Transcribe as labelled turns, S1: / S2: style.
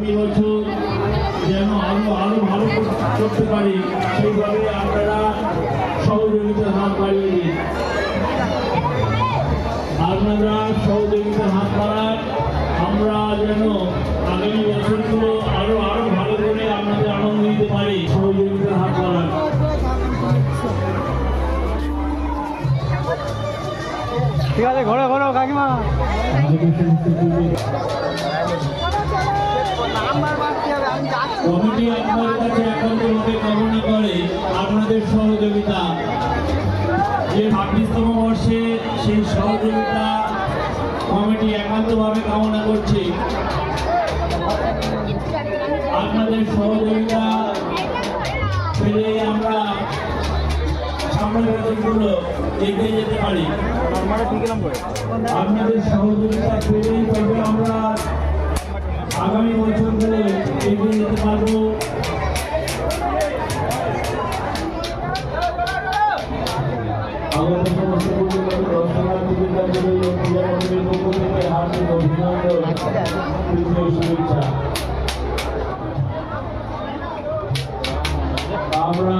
S1: আগামী বছর যেন আরো ভালো করতে পারি, সেইভাবে আপনারা সহযোগিতার হাত বাড়িয়ে দিন। আপনারা সহযোগিতার হাত বাড়ান, আমরা যেন আগামী বছরগুলো আরো ভালো করে আপনাদের আনন্দ দিতে পারি। সহযোগিতার হাত বাড়ান।
S2: ঠিক আছে, ঘোরো ঘোরো কাকিমা।
S1: কমিটি আপনাদের কাছে একান্তভাবে কামনা করে আপনাদের সহযোগিতা, যে 26তম বর্ষে সেই সহযোগিতা কমিটি একান্তভাবে কামনা করছে। আপনাদের সহযোগিতা পেলে আমরা সামনের বছরগুলো এগিয়ে যেতে পারি। আপনাদের সহযোগিতা পেলেই তবে আমরা আগামী বছরগুলো এগিয়ে যেতে পারবো। আগত সমস্ত হার্দিক অভিনন্দন, শুভেচ্ছা। আমরা